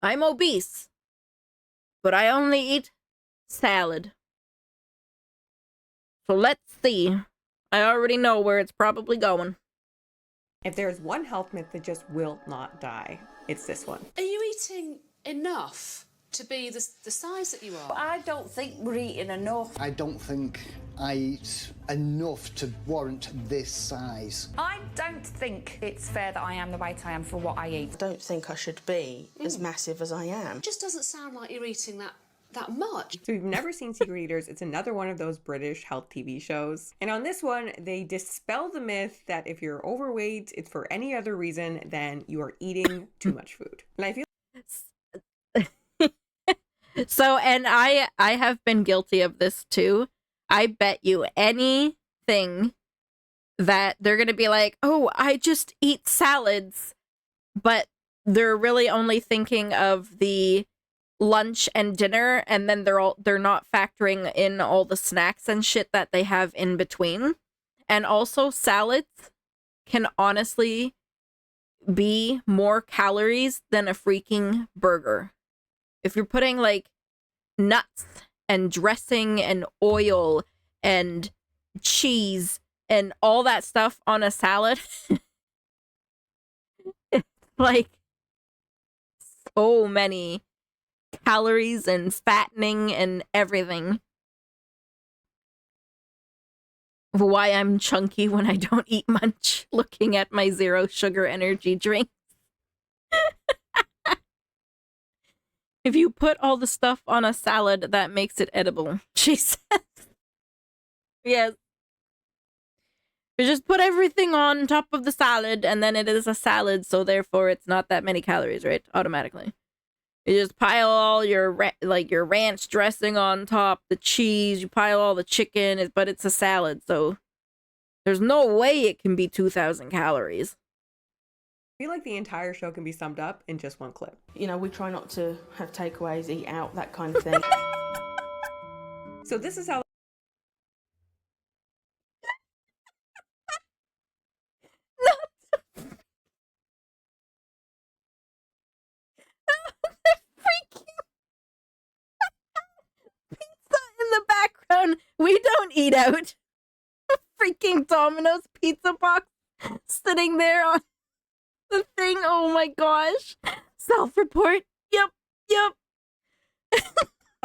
I'm obese, but I only eat salad. So let's see. I already know where it's probably going. If there's one health myth that just will not die, it's this one. Are you eating enough to be the size that you are? I don't think we're eating enough. I don't think I eat enough to warrant this size. I don't think it's fair that I am the weight I am for what I eat. I don't think I should be as massive as I am. It just doesn't sound like you're eating that much. So if you've never seen Secret Eaters, it's another one of those British health TV shows. And on this one, they dispel the myth that if you're overweight, it's for any other reason than you are eating too much food. And I feel so, and I have been guilty of this too. I bet you anything that they're going to be like, oh, I just eat salads, but they're really only thinking of the lunch and dinner, and then they're not factoring in all the snacks and shit that they have in between. And also, salads can honestly be more calories than a freaking burger. If you're putting like nuts and dressing and oil and cheese and all that stuff on a salad, it's like so many calories and fattening and everything. Why I'm chunky when I don't eat much, looking at my zero sugar energy drink. If you put all the stuff on a salad, that makes it edible, she says. Yes. You just put everything on top of the salad, and then it is a salad, so therefore it's not that many calories, right? Automatically. You just pile all your ranch dressing on top, the cheese, you pile all the chicken, but it's a salad, so there's no way it can be 2,000 calories. I feel like the entire show can be summed up in just one clip. You know, we try not to have takeaways, eat out, that kind of thing. So this is how Pizza in the background. We don't eat out. Freaking Domino's pizza box sitting there on the thing. Oh my gosh. Self-report. Yep.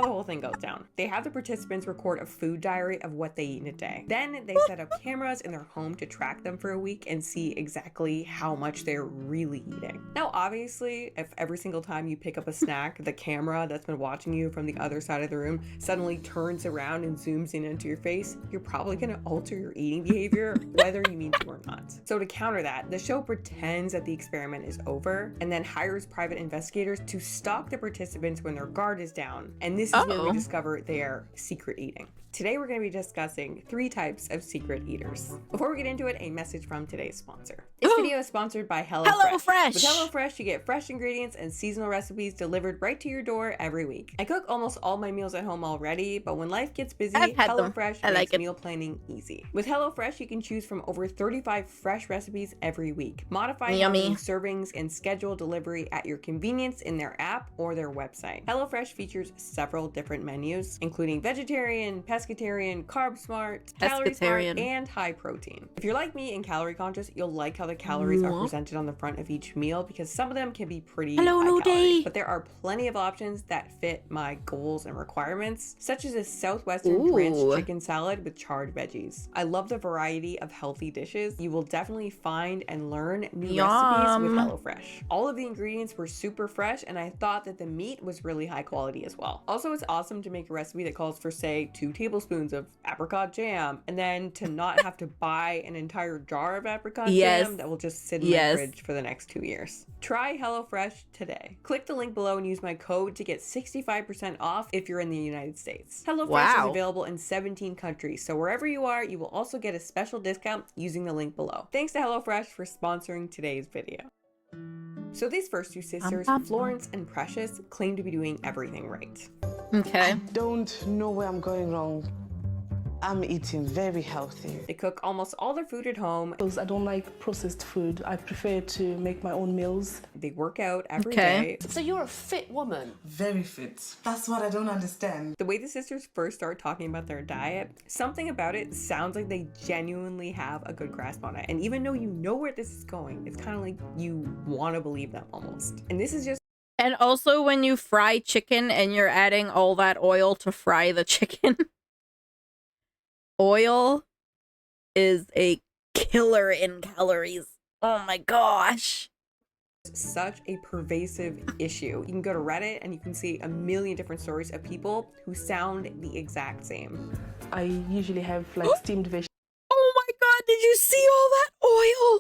the whole thing goes down. They have the participants record a food diary of what they eat in a day. Then they set up cameras in their home to track them for a week and see exactly how much they're really eating. Now, obviously, if every single time you pick up a snack, the camera that's been watching you from the other side of the room suddenly turns around and zooms in into your face, you're probably going to alter your eating behavior, whether you mean to or not. So to counter that, the show pretends that the experiment is over and then hires private investigators to stalk the participants when their guard is down. And this is where we discover they are secret eating. Today we're going to be discussing 3 types of secret eaters. Before we get into it, a message from today's sponsor. This video is sponsored by HelloFresh. With HelloFresh, you get fresh ingredients and seasonal recipes delivered right to your door every week. I cook almost all my meals at home already, but when life gets busy, HelloFresh makes meal planning easy. With HelloFresh, you can choose from over 35 fresh recipes every week. Modify servings and schedule delivery at your convenience in their app or their website. HelloFresh features several different menus, including vegetarian, pescatarian, carb smart, calorie smart, and high protein. If you're like me and calorie conscious, you'll like how the calories are presented on the front of each meal because some of them can be pretty high calorie. But there are plenty of options that fit my goals and requirements, such as a Southwestern ranch chicken salad with charred veggies. I love the variety of healthy dishes. You will definitely find and learn new recipes with HelloFresh. All of the ingredients were super fresh, and I thought that the meat was really high quality as well. Also, it's awesome to make a recipe that calls for, say, 2 tablespoons of apricot jam, and then to not have to buy an entire jar of apricot jam that will just sit in my fridge for the next 2 years. Try HelloFresh today. Click the link below and use my code to get 65% off if you're in the United States. HelloFresh is available in 17 countries, so wherever you are, you will also get a special discount using the link below. Thanks to HelloFresh for sponsoring today's video. So these first 2 sisters, Florence and Precious, claim to be doing everything right. Okay. I don't know where I'm going wrong. I'm eating very healthy. They cook almost all their food at home. Because I don't like processed food. I prefer to make my own meals. They work out every Okay. day. So you're a fit woman. Very fit. That's what I don't understand. The way the sisters first start talking about their diet, something about it sounds like they genuinely have a good grasp on it. And even though you know where this is going, it's kind of like you want to believe them almost. And this is just And also when you fry chicken and you're adding all that oil to fry the chicken. Oil is a killer in calories. Oh my gosh. such a pervasive issue. You can go to Reddit and you can see a million different stories of people who sound the exact same. I usually have like steamed Oh my god, did you see all that oil?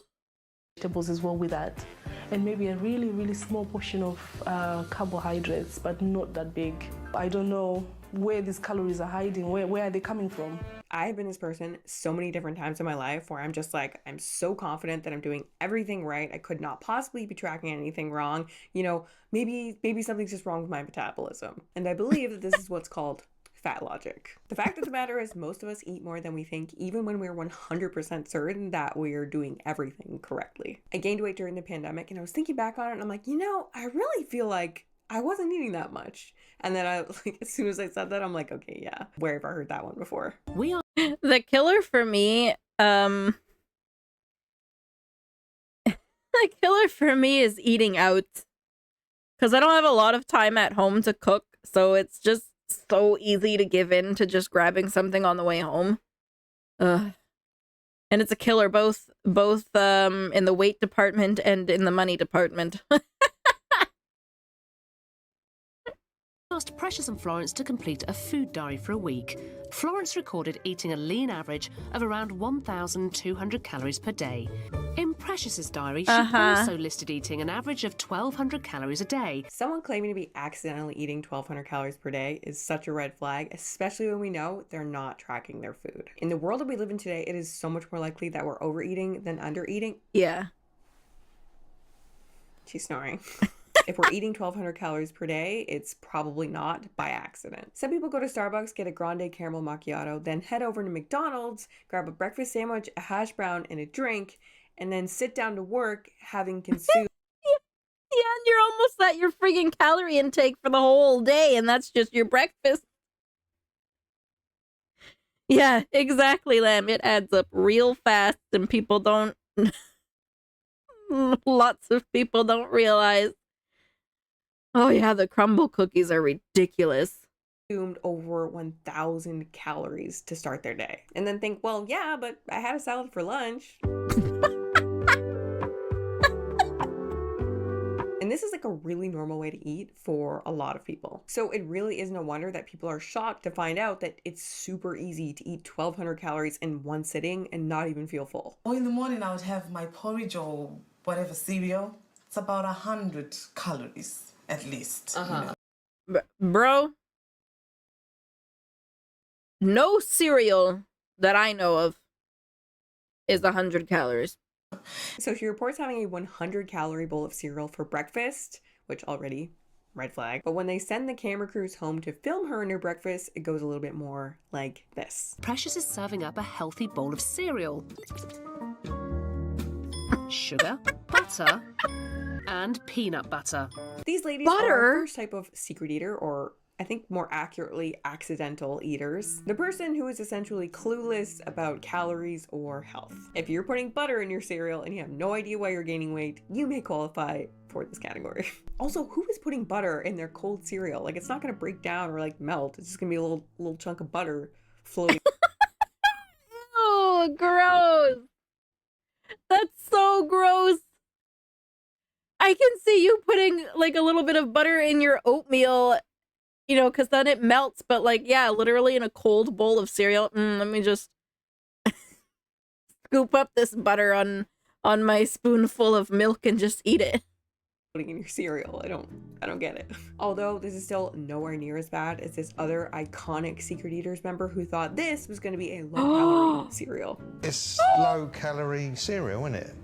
vegetables as well with that. And maybe a really, really small portion of carbohydrates, but not that big. I don't know where these calories are hiding. Where are they coming from? I've been this person so many different times in my life where I'm just like, I'm so confident that I'm doing everything right. I could not possibly be tracking anything wrong. You know, maybe something's just wrong with my metabolism. And I believe that this is what's called fat logic. The fact of the matter is most of us eat more than we think, even when we're 100% certain that we're doing everything correctly. I gained weight during the pandemic and I was thinking back on it and I'm like, you know, I really feel like I wasn't eating that much. And then I like, as soon as I said that, I'm like, okay, yeah, where have I heard that one before? We are The killer for me, the killer for me is eating out. Because I don't have a lot of time at home to cook, so it's just so easy to give in to just grabbing something on the way home. Ugh. And it's a killer both in the weight department and in the money department. asked Precious and Florence to complete a food diary for a week. Florence recorded eating a lean average of around 1,200 calories per day. In Precious's diary, she also listed eating an average of 1,200 calories a day. Someone claiming to be accidentally eating 1,200 calories per day is such a red flag, especially when we know they're not tracking their food. In the world that we live in today, it is so much more likely that we're overeating than undereating. Yeah. She's snoring. If we're eating 1,200 calories per day, it's probably not by accident. Some people go to Starbucks, get a grande caramel macchiato, then head over to McDonald's, grab a breakfast sandwich, a hash brown, and a drink, and then sit down to work having consumed. Yeah, and you're almost at your freaking calorie intake for the whole day, and that's just your breakfast. Yeah, exactly, Lamb. It adds up real fast, and people don't... Lots of people don't realize. Oh yeah, the crumble cookies are ridiculous. Consumed over 1,000 calories to start their day. And then think, well, yeah, but I had a salad for lunch. And this is like a really normal way to eat for a lot of people. So it really is no wonder that people are shocked to find out that it's super easy to eat 1,200 calories in one sitting and not even feel full. Or in the morning, I would have my porridge or whatever cereal. It's about 100 calories at least. You know? Bro, no cereal that I know of is 100 calories. So she reports having a 100 calorie bowl of cereal for breakfast, which already red flag. But when they send the camera crews home to film her and her breakfast, it goes a little bit more like this. Precious is serving up a healthy bowl of cereal. Sugar, butter, and peanut butter. These ladies are the first type of secret eater, or I think more accurately, accidental eaters. The person who is essentially clueless about calories or health. If you're putting butter in your cereal and you have no idea why you're gaining weight, you may qualify for this category. Also, who is putting butter in their cold cereal? Like, it's not gonna break down or like melt. It's just gonna be a little chunk of butter floating. Oh, gross. That's so gross. I can see you putting like a little bit of butter in your oatmeal, you know, because then it melts. But like, yeah, literally in a cold bowl of cereal. Let me just scoop up this butter on my spoonful of milk and just eat it. Putting in your cereal. I don't get it. Although this is still nowhere near as bad as this other iconic Secret Eaters member who thought this was going to be a low-calorie cereal. It's low-calorie cereal, isn't it?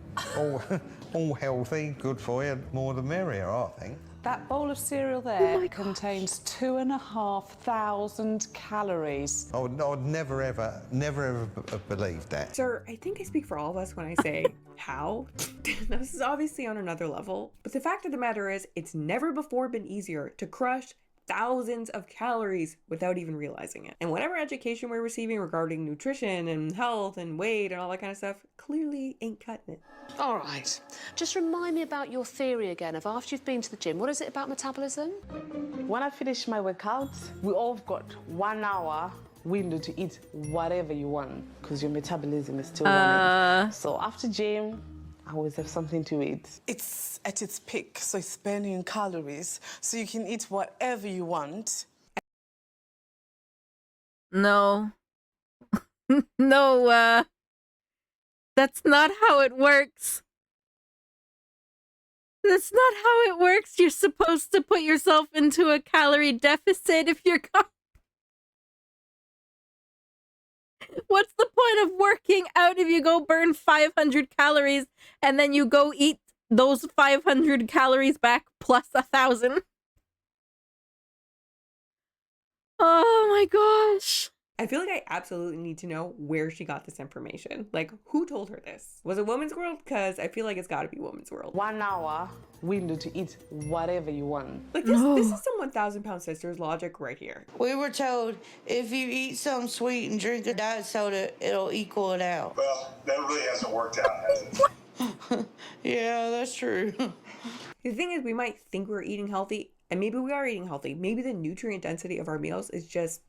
All healthy, good for you, more the merrier, I think. That bowl of cereal there contains 2,500 calories. I would never ever have believed that. Sir, I think I speak for all of us when I say, how? This is obviously on another level. But the fact of the matter is, it's never before been easier to crush thousands of calories without even realizing it. And whatever education we're receiving regarding nutrition and health and weight and all that kind of stuff clearly ain't cutting it. All right. Just remind me about your theory again of after you've been to the gym. What is it about metabolism? When I finish my workout, we all got 1 hour window to eat whatever you want because your metabolism is still running. So after gym, I always have something to eat. It's at its peak, so it's burning calories, so you can eat whatever you want. No. No, that's not how it works. That's not how it works. You're supposed to put yourself into a calorie deficit if you're... What's the point of working out if you go burn 500 calories and then you go eat those 500 calories back plus 1,000? Oh my gosh. I feel like I absolutely need to know where she got this information. Like, who told her this? Was it Woman's World? Because I feel like it's got to be Woman's World. 1 hour window to eat whatever you want. Like, this is some 1,000-pound sisters logic right here. We were told if you eat something sweet and drink a diet soda, it'll equal it out. Well, that really hasn't worked out, has it? Yeah, that's true. The thing is, we might think we're eating healthy, and maybe we are eating healthy. Maybe the nutrient density of our meals is just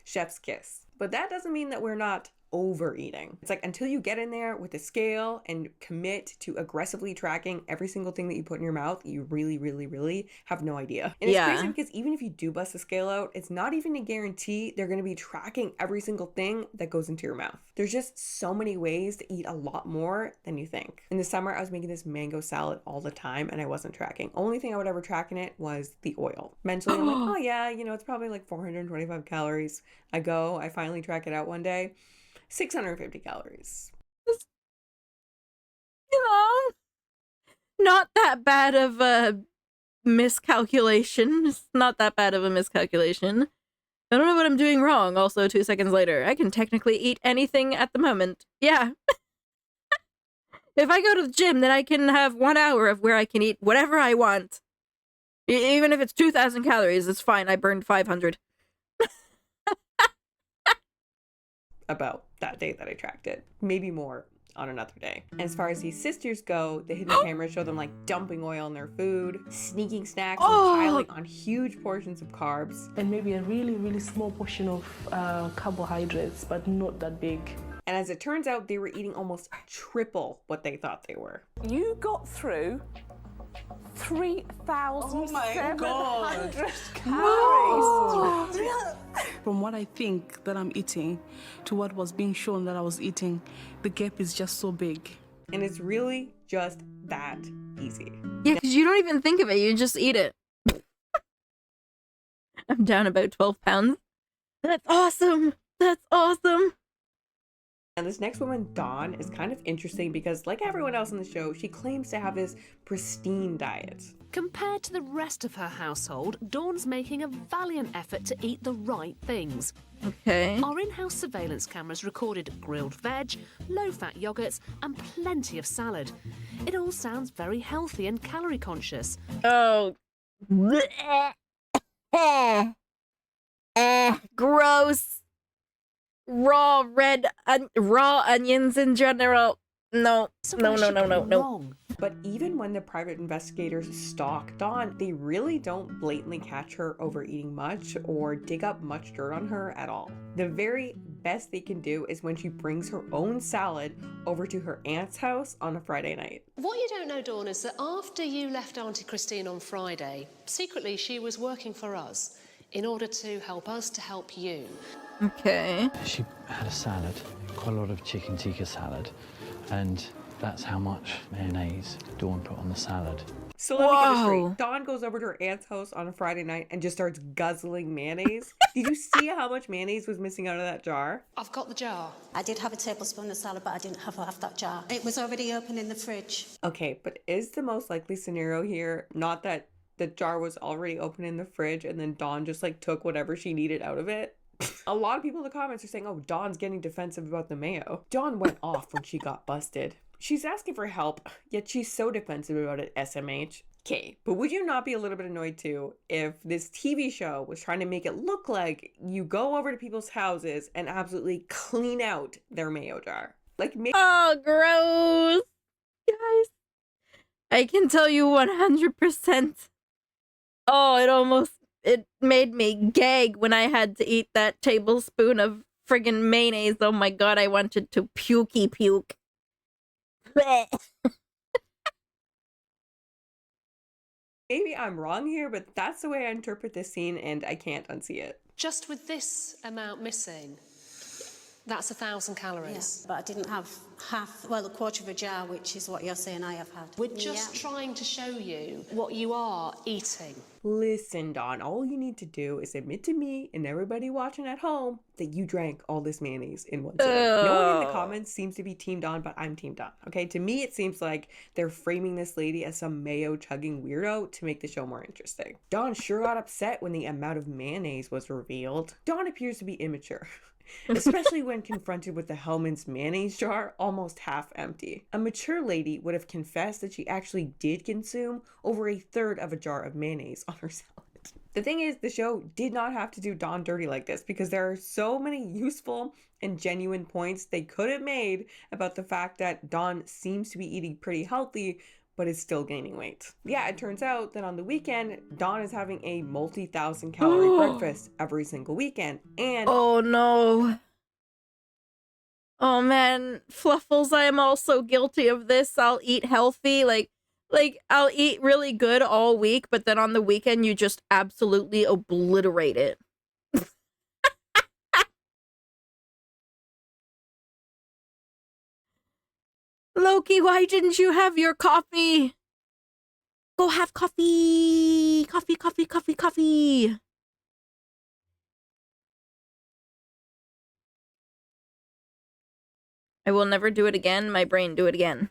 chef's kiss. But that doesn't mean that we're not overeating. It's like until you get in there with the scale and commit to aggressively tracking every single thing that you put in your mouth, you really, really, really have no idea. And it's crazy because even if you do bust the scale out, it's not even a guarantee they're going to be tracking every single thing that goes into your mouth. There's just so many ways to eat a lot more than you think. In the summer, I was making this mango salad all the time and I wasn't tracking. Only thing I would ever track in it was the oil. Mentally, I'm like, oh yeah, you know, it's probably like 425 calories. I finally track it out one day. 650 calories. You know, not that bad of a miscalculation. It's not that bad of a miscalculation. I don't know what I'm doing wrong. Also, 2 seconds later, I can technically eat anything at the moment. Yeah. If I go to the gym, then I can have 1 hour of where I can eat whatever I want. Even if it's 2,000 calories, it's fine. I burned 500. About that day that I tracked it. Maybe more on another day. And as far as these sisters go, the hidden cameras show them like dumping oil in their food, sneaking snacks, and piling on huge portions of carbs. And maybe a really, really small portion of carbohydrates, but not that big. And as it turns out, they were eating almost triple what they thought they were. You got through 3,700 calories. From what I think that I'm eating to what was being shown that I was eating, the gap is just so big. And it's really just that easy. Yeah, because you don't even think of it. You just eat it. I'm down about 12 pounds. That's awesome. That's awesome. And this next woman, Dawn, is kind of interesting because, like everyone else in the show, she claims to have this pristine diet. Compared to the rest of her household, Dawn's making a valiant effort to eat the right things. Okay. Our in-house surveillance cameras recorded grilled veg, low-fat yogurts, and plenty of salad. It all sounds very healthy and calorie conscious. Oh. Gross. Raw onions in general. No. But even when the private investigators stalk Dawn, they really don't blatantly catch her overeating much or dig up much dirt on her at all. The very best they can do is when she brings her own salad over to her aunt's house on a Friday night. What you don't know, Dawn, is that after you left Auntie Christine on Friday, secretly she was working for us in order to help us to help you. Okay. She had a salad, quite a lot of chicken tikka salad, and that's how much mayonnaise Dawn put on the salad. So let me get this straight. Dawn goes over to her aunt's house on a Friday night and just starts guzzling mayonnaise. Did you see how much mayonnaise was missing out of that jar? I've got the jar. I did have a tablespoon of salad, but I didn't have half that jar. It was already open in the fridge. Okay, but is the most likely scenario here not that the jar was already open in the fridge and then Dawn just like took whatever she needed out of it. A lot of people in the comments are saying, oh, Dawn's getting defensive about the mayo. Dawn went off when she got busted. She's asking for help, yet she's so defensive about it, SMH. Okay, but would you not be a little bit annoyed too if this TV show was trying to make it look like you go over to people's houses and absolutely clean out their mayo jar? Like, oh, gross. Guys, I can tell you 100%. Oh, it made me gag when I had to eat that tablespoon of friggin' mayonnaise. Oh my god, I wanted to puke. Maybe I'm wrong here, but that's the way I interpret this scene, and I can't unsee it. Just with this amount missing, that's 1,000 calories. Yeah, but I didn't have a quarter of a jar, which is what you're saying I have had. We're just trying to show you what you are eating. Listen, Dawn, all you need to do is admit to me and everybody watching at home that you drank all this mayonnaise in one sitting. No one in the comments seems to be Team Dawn, but I'm Team Dawn. Okay, to me it seems like they're framing this lady as some mayo-chugging weirdo to make the show more interesting. Dawn sure got upset when the amount of mayonnaise was revealed. Dawn appears to be immature. Especially when confronted with the Hellman's mayonnaise jar almost half empty. A mature lady would have confessed that she actually did consume over a third of a jar of mayonnaise on her salad. The thing is, the show did not have to do Dawn dirty like this because there are so many useful and genuine points they could have made about the fact that Dawn seems to be eating pretty healthy but is still gaining weight. Yeah, it turns out that on the weekend, Dawn is having a multi-thousand calorie breakfast every single weekend. And oh no. Oh man, Fluffles, I am also guilty of this. I'll eat healthy, like I'll eat really good all week, but then on the weekend you just absolutely obliterate it. Loki, why didn't you have your coffee? Go have coffee! Coffee! I will never do it again. My brain do it again.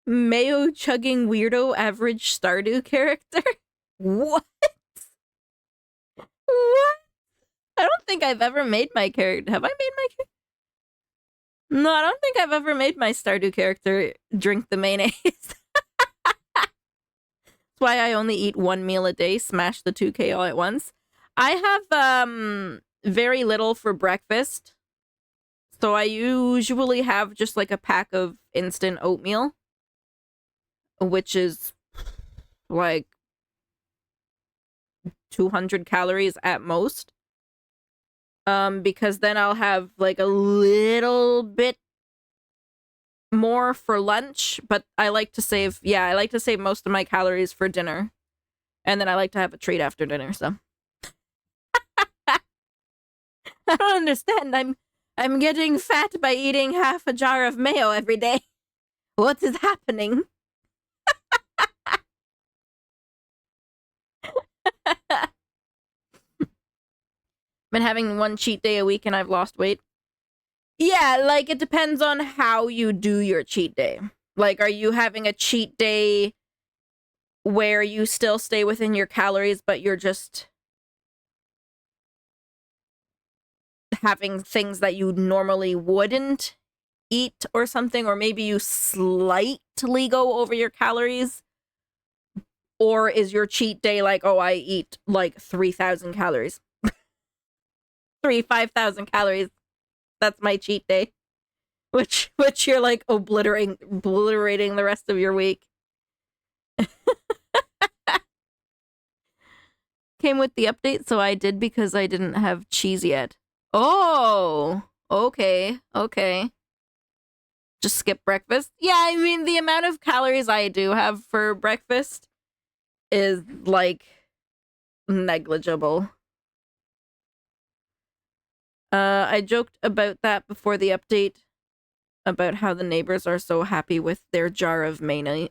Mayo chugging weirdo average Stardew character? What? What? I don't think I've ever made my character. Have I made my character? No, I don't think I've ever made my Stardew character drink the mayonnaise. That's why I only eat one meal a day, smash the 2K all at once. I have very little for breakfast. So I usually have just like a pack of instant oatmeal, which is like 200 calories at most. Because then I'll have like a little bit more for lunch, but I like to save most of my calories for dinner. And then I like to have a treat after dinner, so. I don't understand. I'm getting fat by eating half a jar of mayo every day. What is happening? Been having one cheat day a week and I've lost weight. Yeah, like it depends on how you do your cheat day. Like, are you having a cheat day where you still stay within your calories, but you're just having things that you normally wouldn't eat or something, or maybe you slightly go over your calories? Or is your cheat day like, oh, I eat like 3,000 calories? 5,000 calories. That's my cheat day. Which you're like obliterating the rest of your week. Came with the update, so I did because I didn't have cheese yet. Oh, okay. Just skip breakfast? Yeah, I mean, the amount of calories I do have for breakfast is like negligible. I joked about that before the update, about how the neighbors are so happy with their jar of mayonnaise.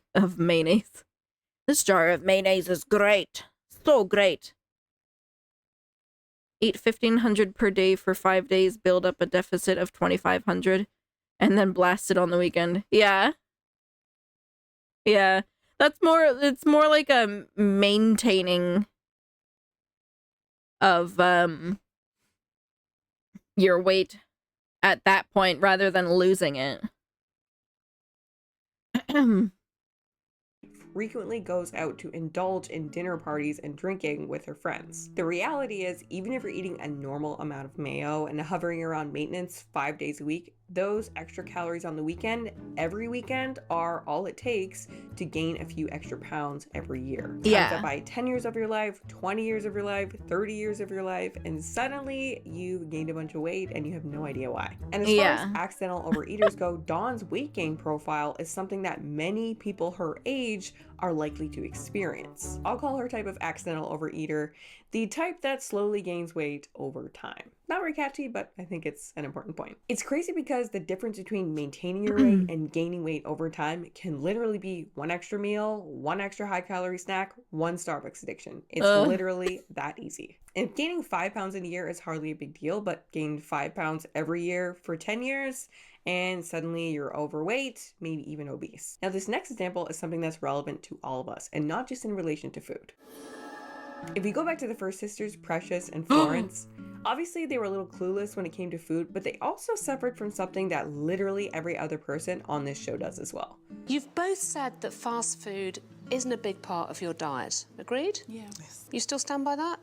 This jar of mayonnaise is great. So great. Eat 1,500 per day for 5 days, build up a deficit of 2,500, and then blast it on the weekend. Yeah. Yeah. It's more like a maintaining of your weight at that point rather than losing it. Frequently goes out to indulge in dinner parties and drinking with her friends. The reality is, even if you're eating a normal amount of mayo and hovering around maintenance 5 days a week, those extra calories on the weekend, every weekend, are all it takes to gain a few extra pounds every year. Times that by 10 years of your life, 20 years of your life, 30 years of your life, and suddenly you've gained a bunch of weight and you have no idea why. And as far as accidental overeaters go, Dawn's weight gain profile is something that many people her age are likely to experience. I'll call her type of accidental overeater the type that slowly gains weight over time. Not very catchy, but I think it's an important point. It's crazy because the difference between maintaining your weight and gaining weight over time can literally be one extra meal, one extra high calorie snack, one Starbucks addiction. It's literally that easy. And gaining 5 pounds in a year is hardly a big deal, but gained 5 pounds every year for 10 years, and suddenly you're overweight, maybe even obese. Now, this next example is something that's relevant to all of us, and not just in relation to food. If we go back to the first sisters, Precious and Florence, obviously they were a little clueless when it came to food, but they also suffered from something that literally every other person on this show does as well. You've both said that fast food isn't a big part of your diet. Agreed? Yeah. Yes. You still stand by that?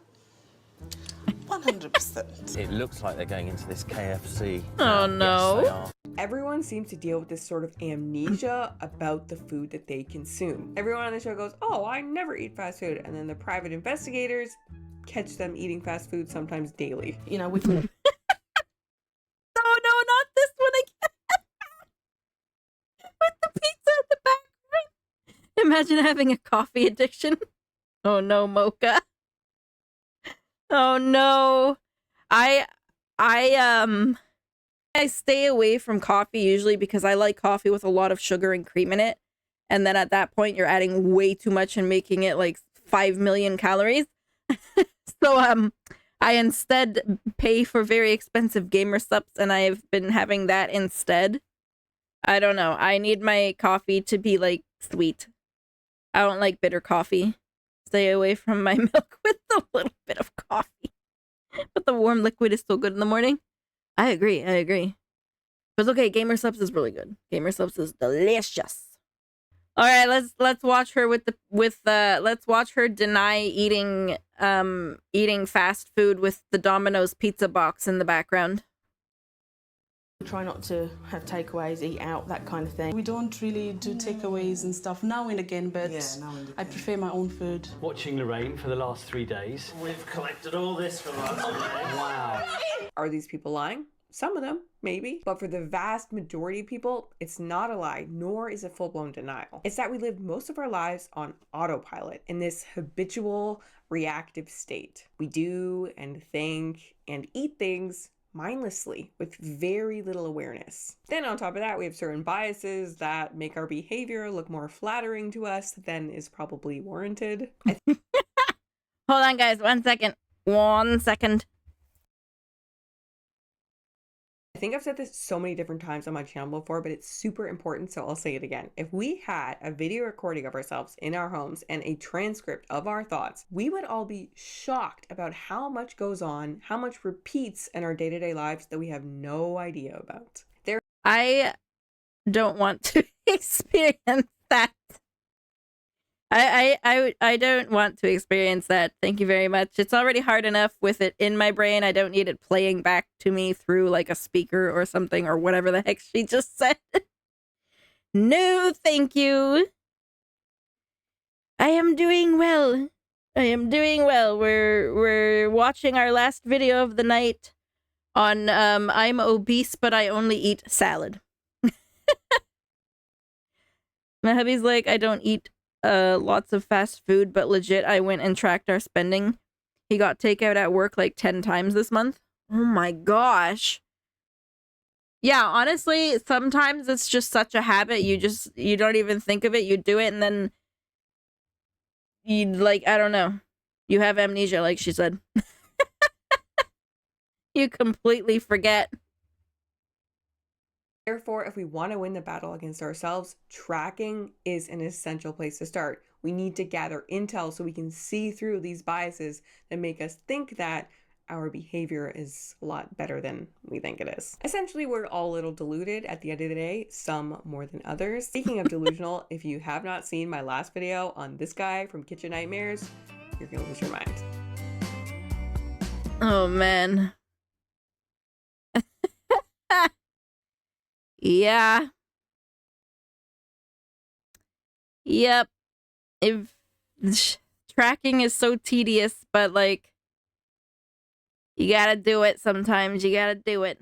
100%. It looks like they're going into this KFC. Oh no. Yes, they are. Everyone seems to deal with this sort of amnesia about the food that they consume. Everyone on the show goes, oh, I never eat fast food. And then the private investigators catch them eating fast food sometimes daily. You know, with No, not this one again. With the pizza in the background. Imagine having a coffee addiction. Oh no, Mocha. Oh no. I stay away from coffee usually because I like coffee with a lot of sugar and cream in it. And then at that point you're adding way too much and making it like 5 million calories. So I instead pay for very expensive gamer subs and I've been having that instead. I don't know. I need my coffee to be like sweet. I don't like bitter coffee. Stay away from my milk with a little bit of coffee. But the warm liquid is still good in the morning. I agree. But okay, Gamer Subs is really good. Gamer Subs is delicious. All right, let's watch her let's watch her deny eating fast food with the Domino's pizza box in the background. We try not to have takeaways, eat out, that kind of thing. We don't really do takeaways and stuff now and again, but I prefer my own food. Watching Lorraine for the last 3 days. We've collected all this from us. Wow. Are these people lying? Some of them, maybe. But for the vast majority of people, it's not a lie, nor is it full-blown denial. It's that we live most of our lives on autopilot in this habitual, reactive state. We do and think and eat things mindlessly with very little awareness. Then on top of that, we have certain biases that make our behavior look more flattering to us than is probably warranted. Hold on, guys. 1 second. 1 second. I think I've said this so many different times on my channel before, but it's super important, so I'll say it again. If we had a video recording of ourselves in our homes and a transcript of our thoughts, we would all be shocked about how much goes on, how much repeats in our day-to-day lives that we have no idea about. I don't want to experience that. I don't want to experience that. Thank you very much. It's already hard enough with it in my brain. I don't need it playing back to me through like a speaker or something or whatever the heck she just said. No, thank you. I am doing well. We're watching our last video of the night on I'm obese but I only eat salad. My hubby's like, I don't eat lots of fast food, but legit, I went and tracked our spending. He got takeout at work like 10 times this month. Oh my gosh. Yeah, honestly, sometimes it's just such a habit. You don't even think of it. You do it and then you like, I don't know. You have amnesia, like she said. You completely forget. Therefore, if we want to win the battle against ourselves, tracking is an essential place to start. We need to gather intel so we can see through these biases that make us think that our behavior is a lot better than we think it is. Essentially, we're all a little deluded at the end of the day, some more than others. Speaking of delusional, if you have not seen my last video on this guy from Kitchen Nightmares, you're gonna lose your mind. Oh, man. Yeah. Yep. If tracking is so tedious, but like, you gotta do it sometimes. You gotta do it.